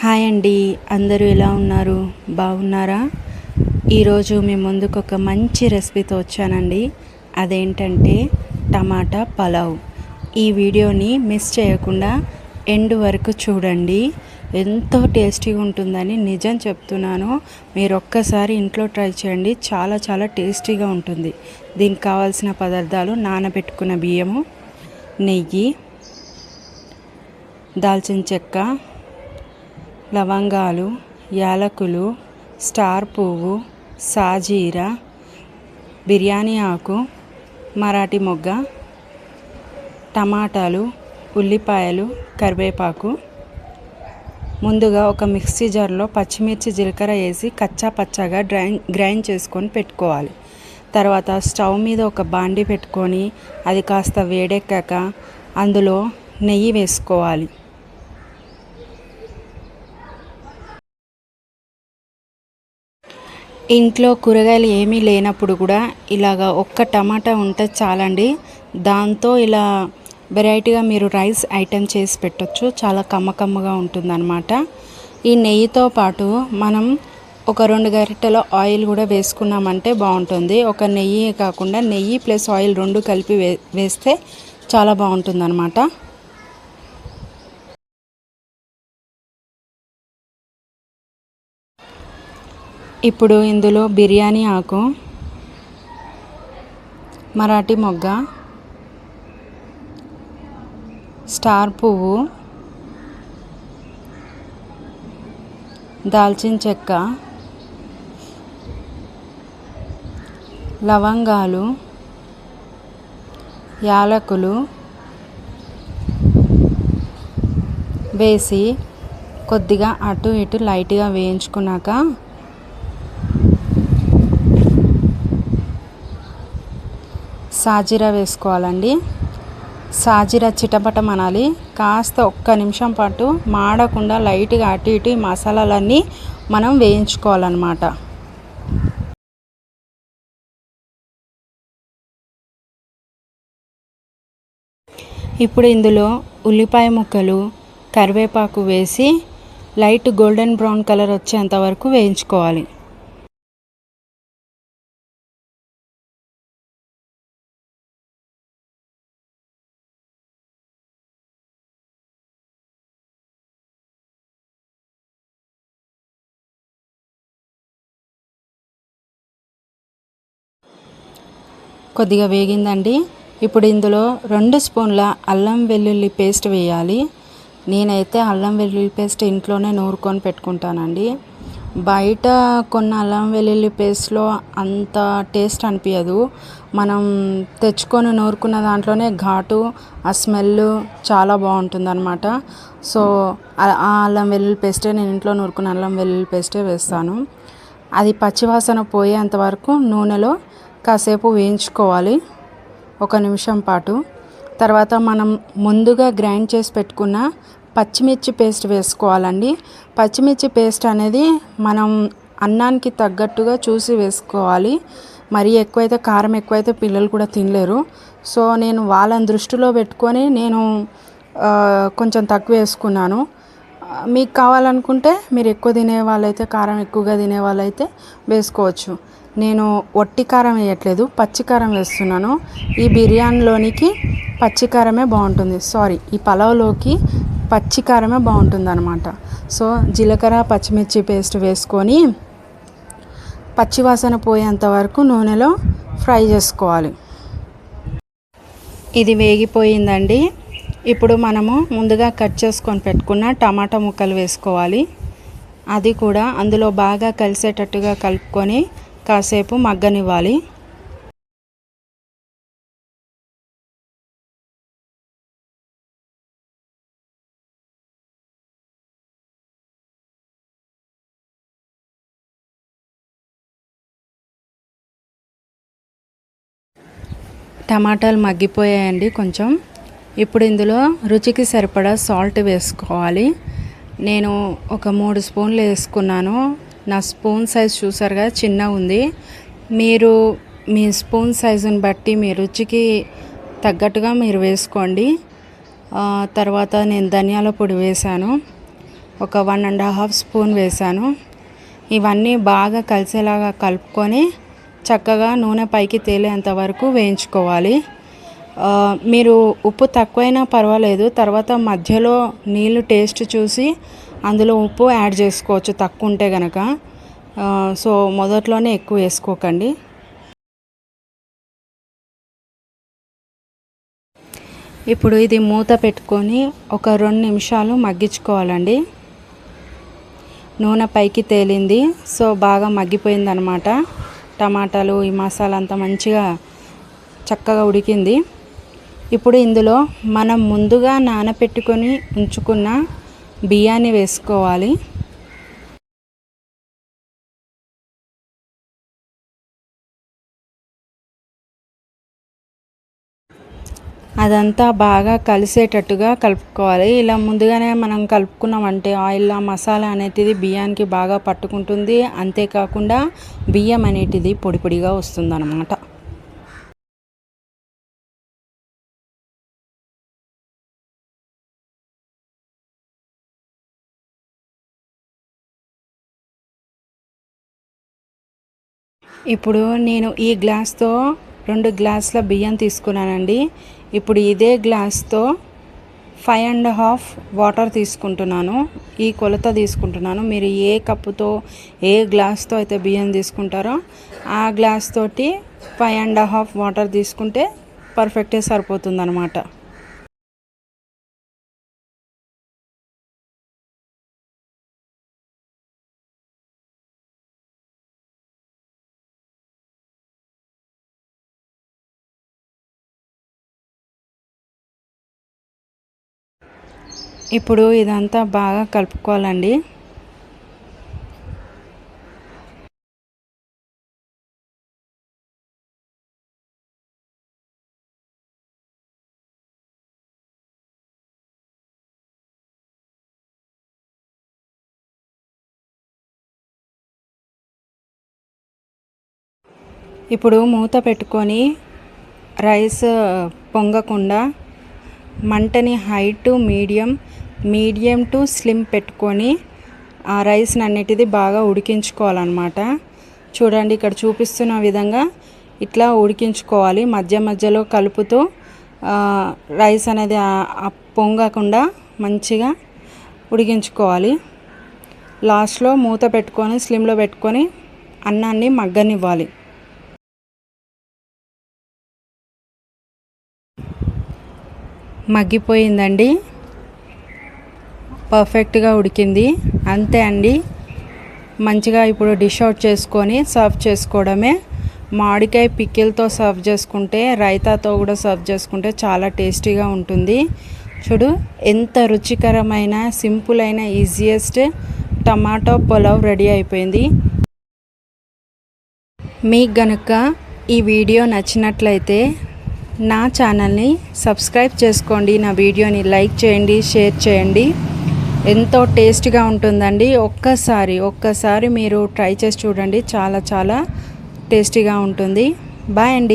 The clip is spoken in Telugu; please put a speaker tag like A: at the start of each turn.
A: హాయ్ అండి, అందరూ ఎలా ఉన్నారు? బాగున్నారా? ఈరోజు మీ ముందుకు ఒక మంచి రెసిపీతో వచ్చానండి. అదేంటంటే టమాటా పలావ్. ఈ వీడియోని మిస్ చేయకుండా ఎండ్ వరకు చూడండి. ఎంతో టేస్టీగా ఉంటుందని నిజం చెప్తున్నాను. మీరు ఒక్కసారి ఇంట్లో ట్రై చేయండి. చాలా చాలా టేస్టీగా ఉంటుంది. దీనికి కావాల్సిన పదార్థాలు: నానబెట్టుకున్న బియ్యము, నెయ్యి, దాల్చిన చెక్క, లవంగాలు, యాలకులు, స్టార్ పువ్వు, సాజీరా, బిర్యానీ ఆకు, మరాఠీ మొగ్గ, టమాటాలు, ఉల్లిపాయలు, కరివేపాకు. ముందుగా ఒక మిక్సీ జార్లో పచ్చిమిర్చి, జీలకర్ర వేసి కచ్చా పచ్చాగా గ్రైండ్ చేసుకొని పెట్టుకోవాలి. తర్వాత స్టవ్ మీద ఒక బాండి పెట్టుకొని అది కాస్త వేడెక్కాక అందులో నెయ్యి వేసుకోవాలి. ఇంట్లో కూరగాయలు ఏమీ లేనప్పుడు కూడా ఇలాగా ఒక్క టమాటా ఉంటే చాలండి. దాంతో ఇలా వెరైటీగా మీరు రైస్ ఐటెం చేసి పెట్టొచ్చు. చాలా కమ్మకమ్మగా ఉంటుందన్నమాట. ఈ నెయ్యితో పాటు మనం ఒక 2 గరిటెల ఆయిల్ కూడా వేసుకున్నామంటే బాగుంటుంది. ఒక నెయ్యి కాకుండా నెయ్యి ప్లస్ ఆయిల్ 2 కలిపి వేస్తే చాలా బాగుంటుందన్నమాట. ఇప్పుడు ఇందులో బిర్యానీ ఆకు, మరాఠీ మొగ్గ, స్టార్ పువ్వు, దాల్చిన చెక్క, లవంగాలు, యాలకులు వేసి కొద్దిగా అటు ఇటు లైట్గా వేయించుకున్నాక సాజీరా వేసుకోవాలండి. సాజీరా చిటపటమనాలి. కాస్త ఒక్క నిమిషం పాటు మాడకుండా లైట్గా అటు ఇటు ఈ మసాలాలన్నీ మనం వేయించుకోవాలన్నమాట. ఇప్పుడు ఇందులో ఉల్లిపాయ ముక్కలు, కరివేపాకు వేసి లైట్ గోల్డెన్ బ్రౌన్ కలర్ వచ్చేంత వరకు వేయించుకోవాలి. కొద్దిగా వేగిందండి. ఇప్పుడు ఇందులో 2 స్పూన్ల అల్లం వెల్లుల్లి పేస్ట్ వేయాలి. నేనైతే అల్లం వెల్లుల్లి పేస్ట్ ఇంట్లోనే నూరుకొని పెట్టుకుంటానండి. బయట కొన్న అల్లం వెల్లుల్లి పేస్ట్లో అంత టేస్ట్ అనిపించదు. మనం తెచ్చుకొని నూరుకున్న దాంట్లోనే ఘాటు, ఆ స్మెల్ చాలా బాగుంటుందన్నమాట. సో ఆ అల్లం వెల్లుల్లి పేస్టే, నేను ఇంట్లో నూరుకున్న అల్లం వెల్లుల్లి పేస్టే వేస్తాను. అది పచ్చివాసన పోయేంత వరకు నూనెలో కాసేపు వేయించుకోవాలి, 1 నిమిషం పాటు. తర్వాత మనం ముందుగా గ్రైండ్ చేసి పెట్టుకున్న పచ్చిమిర్చి పేస్ట్ వేసుకోవాలండి. పచ్చిమిర్చి పేస్ట్ అనేది మనం అన్నానికి తగ్గట్టుగా చూసి వేసుకోవాలి. మరీ ఎక్కువైతే, కారం ఎక్కువైతే పిల్లలు కూడా తినలేరు. సో నేను వాళ్ళని దృష్టిలో పెట్టుకొని నేను కొంచెం తక్కువ వేసుకున్నాను. మీకు కావాలనుకుంటే మీరు ఎక్కువ తినే వాళ్ళైతే, కారం ఎక్కువగా తినే వాళ్ళైతే వేసుకోవచ్చు. నేను ఒట్టి కారం వేయట్లేదు, పచ్చి కారం వేస్తున్నాను. ఈ బిర్యానీలోనికి పచ్చి కారమే బాగుంటుంది. ఈ పలావ్లోకి పచ్చి కారమే బాగుంటుంది అనమాట. సో జీలకర్ర, పచ్చిమిర్చి పేస్ట్ వేసుకొని పచ్చివాసన పోయేంత వరకు నూనెలో ఫ్రై చేసుకోవాలి. ఇది వేగిపోయిందండి. ఇప్పుడు మనము ముందుగా కట్ చేసుకొని పెట్టుకున్న టమాటా ముక్కలు వేసుకోవాలి. అది కూడా అందులో బాగా కలిసేటట్టుగా కలుపుకొని కాసేపు మగ్గనివ్వాలి. టమాటాలు మగ్గిపోయాయండి కొంచెం. ఇప్పుడు ఇందులో రుచికి సరిపడా సాల్ట్ వేసుకోవాలి. నేను ఒక 3 స్పూన్లు వేసుకున్నాను. నా స్పూన్ సైజ్ చూసారుగా, చిన్నగా ఉంది. మీరు మీ స్పూన్ సైజుని బట్టి మీ రుచికి తగ్గట్టుగా మీరు వేసుకోండి. తర్వాత నేను ధనియాల పొడి వేశాను. ఒక 1.5 స్పూన్ వేసాను. ఇవన్నీ బాగా కలిసేలాగా కలుపుకొని చక్కగా నూనె పైకి తేలేంత వరకు వేయించుకోవాలి. మీరు ఉప్పు తక్కువైనా పర్వాలేదు, తర్వాత మధ్యలో నీళ్ళు టేస్ట్ చూసి అందులో ఉప్పు యాడ్ చేసుకోవచ్చు తక్కువ ఉంటే కనుక. సో మొదట్లోనే ఎక్కువ వేసుకోకండి. ఇప్పుడు ఇది మూత పెట్టుకొని ఒక 2 నిమిషాలు మగ్గించుకోవాలండి. నూనె పైకి తేలింది, సో బాగా మగ్గిపోయిందనమాట. టమాటాలు ఈ మసాలా అంతా మంచిగా చక్కగా ఉడికింది. ఇప్పుడు ఇందులో మనం ముందుగా నానబెట్టుకొని ఉంచుకున్న బియ్యాన్ని వేసుకోవాలి. అదంతా బాగా కలిసేటట్టుగా కలుపుకోవాలి. ఇలా ముందుగానే మనం కలుపుకున్నామంటే ఆయిల్ మసాలా అనేది బియ్యానికి బాగా పట్టుకుంటుంది. అంతేకాకుండా బియ్యం అనేటిది పొడి పొడిగా వస్తుందన్నమాట. ఇప్పుడు నేను ఈ గ్లాస్తో 2 గ్లాసుల బియ్యం తీసుకున్నానండి. ఇప్పుడు ఇదే గ్లాస్తో 5.5 వాటర్ తీసుకుంటున్నాను. ఈ కొలత తీసుకుంటున్నాను. మీరు ఏ కప్పుతో ఏ గ్లాస్తో అయితే బియ్యం తీసుకుంటారో ఆ గ్లాస్ తోటి 5.5 వాటర్ తీసుకుంటే పర్ఫెక్ట్గా సరిపోతుందన్నమాట. ఇప్పుడు ఇదంతా బాగా కలుపుకోవాలండి. ఇప్పుడు మూత పెట్టుకొని రైస్ పొంగకుండా మంటని high to medium to slim పెట్టుకొని ఆ రైస్ని అన్నిటిది బాగా ఉడికించుకోవాలన్నమాట. చూడండి, ఇక్కడ చూపిస్తున్న విధంగా ఇట్లా ఉడికించుకోవాలి. మధ్య మధ్యలో కలుపుతూ రైస్ అనేది పొంగకుండా మంచిగా ఉడికించుకోవాలి. లాస్ట్లో మూత పెట్టుకొని స్లిమ్లో పెట్టుకొని అన్నాన్ని మగ్గనివ్వాలి. మగ్గిపోయిందండి, పర్ఫెక్ట్గా ఉడికింది. అంతే అండి, మంచిగా ఇప్పుడు డిష్ అవుట్ చేసుకొని సర్వ్ చేసుకోవడమే. మామిడికాయ పికిల్తో సర్వ్ చేసుకుంటే, రైతాతో కూడా సర్వ్ చేసుకుంటే చాలా టేస్టీగా ఉంటుంది. చూడు, ఎంత రుచికరమైన సింపుల్ అయిన ఈజియెస్ట్ టమాటో పులావ్ రెడీ అయిపోయింది. మీకు గనుక ఈ వీడియో నచ్చినట్లయితే నా ఛానల్ని సబ్స్క్రైబ్ చేసుకోండి, నా వీడియోని లైక్ చేయండి, షేర్ చేయండి. ఎంతో టేస్ట్గా ఉంటుందండి. ఒక్కసారి మీరు ట్రై చేసి చూడండి, చాలా టేస్టీగా ఉంటుంది. బాయ్ అండి.